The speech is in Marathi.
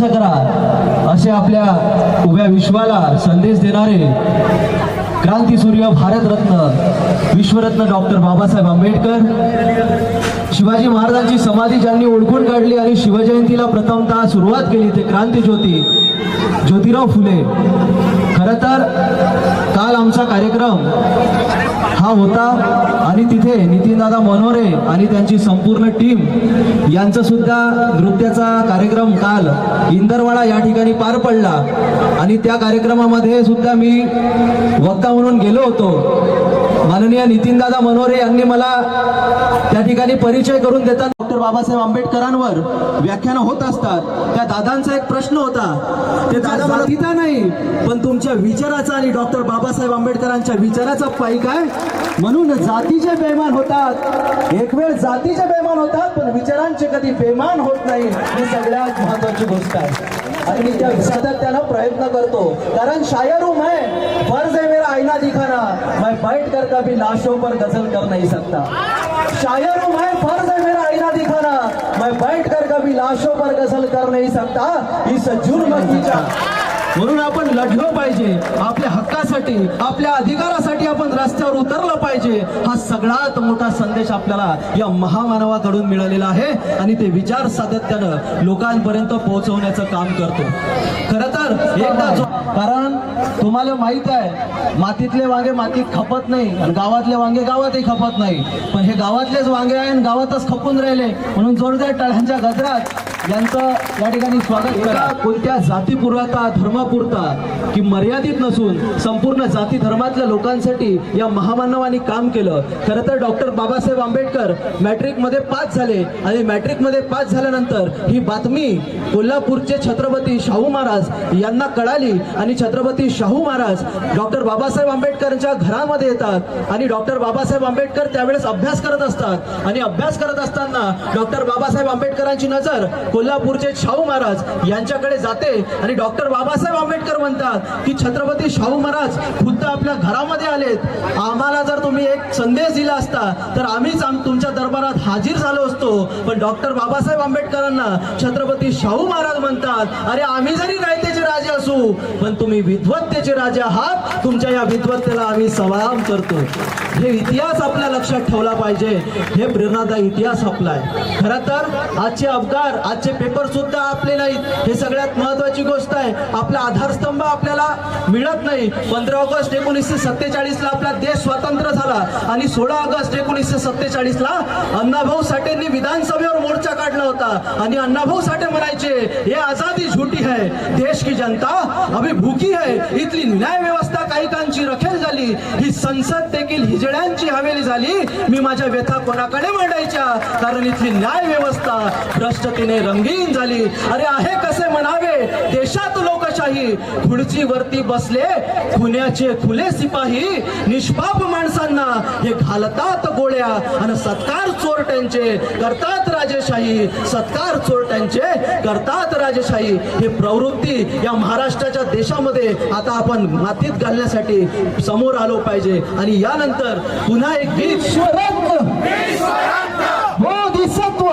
करा असे आपल्या उभ्या विश्वाला संदेश देणारे क्रांतीसूर्य भारतरत्न विश्वरत्न डॉक्टर बाबासाहेब आंबेडकर शिवाजी महाराजांची समाधी ज्यांनी ओळखून काढली आणि शिवजयंतीला प्रथमतः सुरुवात केली ते क्रांतीज्योती ज्योतिराव फुले। खरं तर काल आमचा कार्यक्रम हा होता आणि तिथे नितीनदादा मनोरे आणि त्यांची संपूर्ण टीम यांचा सुद्धा नृत्याचा कार्यक्रम काल इंदरवाडा या ठिकाणी पार पडला आणि त्या कार्यक्रमामध्ये सुद्धा मी वक्ता म्हणून गेलो होतो। माननीय नितीनदादा मनोरे यांनी मला त्या ठिकाणी परिचय करून देतात डॉक्टर बाबासाहेब आंबेडकरांवर व्याख्यान होत असतात। त्या दादांचा एक प्रश्न होता, ते दादा मला तिथं नाही पण तुमच्या विचाराचा आणि डॉक्टर बाबासाहेब आंबेडकरांच्या विचाराचा पाई काय, म्हणून जातीचे बेमान होतात, एक वेळ जातीचे बेमान होतात पण विचारांचे कधी बेमान होत नाही, ही सगळ्यात महत्वाची गोष्ट आहे। आणि मी त्या सातत्यानं प्रयत्न करतो, कारण शायर हूं मैं, फर्ज है मेरा आईना दिखाना, मैं बैठ कर कभी लाशों पर गजल कर नहीं सकता। शायर हूं मैं, फर्ज है मेरा आईना दिखाना, मैं बैठ कर कभी लाशों पर गजल कर नहीं सकता। इस जुर्म की म्हणून आपण लढलो पाहिजे, आपल्या हक्कासाठी आपल्या अधिकारासाठी आपण रस्त्यावर उतरलं पाहिजे। हा सगळ्यात मोठा संदेश आपल्याला या महामानवाकडून मिळालेला आहे आणि ते विचार सातत्यानं लोकांपर्यंत पोहोचवण्याचं काम करतो। खरं तर एकदा कारण तुम्हाला माहित आहे मातीतले वांगे मातीत खपत नाही आणि गावातले वांगे गावातही खपत नाही, पण हे गावातलेच वांगे आहे आणि गावातच खपून राहिले, म्हणून जोरदार टाळ्यांच्या गजरात यांचं या ठिकाणी स्वागत करा। कोणत्या जातीपुरता धर्मापुरता की मर्यादित नसून संपूर्ण जाती धर्मातल्या लोकांसाठी या महामानवांनी काम केलं। खरं तर डॉक्टर बाबासाहेब आंबेडकर मॅट्रिक मध्ये पास झाले आणि मॅट्रिक मध्ये पास झाल्यानंतर ही बातमी कोल्हापूरचे छत्रपती शाहू महाराज यांना कळाली आणि छत्रपती शाहू महाराज डॉक्टर बाबासाहेब आंबेडकरांच्या घरामध्ये येतात आणि डॉक्टर बाबासाहेब आंबेडकर त्यावेळेस अभ्यास करत असतात आणि अभ्यास करत असताना डॉक्टर बाबासाहेब आंबेडकरांची नजर कोल्हापूरचे शाहू महाराज यांच्याकडे जाते आणि डॉक्टर बाबासाहेब आंबेडकर म्हणतात की छत्रपती शाहू महाराज खुद्द आपल्या घरामध्ये आलेत, आम्हाला जर तुम्ही एक संदेश दिला असता तर आम्हीच तुमच्या दरबारात हाजीर झालो असतो। पण डॉक्टर बाबासाहेब आंबेडकरांना छत्रपती शाहू महाराज म्हणतात, अरे आम्ही जरी रायतेचे राजे असू पण तुम्ही विद्वत्तेचे राजे आहात, तुमच्या या विद्वत्तेला आम्ही सलाम करतो। हे इतिहास आपल्या लक्षात ठेवला पाहिजे, हे प्रेरणादायी इतिहास आपला आहे। खरं तर आजचे अपघात आजचे पेपर सुद्धा आपले नाहीत, हे सगळ्यात महत्वाची गोष्ट आहे। आपला आधारस्तंभ आपल्याला मिळत नाही। 15 ऑगस्ट 1947 ला आपला देश स्वतंत्र झाला आणि 16 ऑगस्ट 1947 ला अण्णाभाऊ साठेंनी विधानसभेवर मोर्चा काढला होता आणि अण्णाभाऊ साठे म्हणायचे ये आजादी झूठी है, देश की जनता अभी भूकी है। इथली न्याय व्यवस्था काहीकांची रखेल झाली, ही संसद देखील हिजड्यांची हवेली झाली। मी माझ्या व्यथा कोणाकडे मांडायच्या, कारण इथली न्याय व्यवस्था भ्रष्टतेने रंगीन झाली। अरे आहे कसे म्हणावे देशात लोकशाही, खुर्चीवरती बसले खुन्याचे खुले सिपाही, निष्पाप माणसांना हे घालतात गोळ्या आणि सत्कार चोरट्यांचे करतात राजेशाही, सत्कार चोरट्यांचे करतात राजेशाही। हे प्रवृत्ती या महाराष्ट्राच्या देशामध्ये आता आपण मातीत घालण्यासाठी समोर आलो पाहिजे। आणि यानंतर पुन्हा एक गीत, बोधिसत्व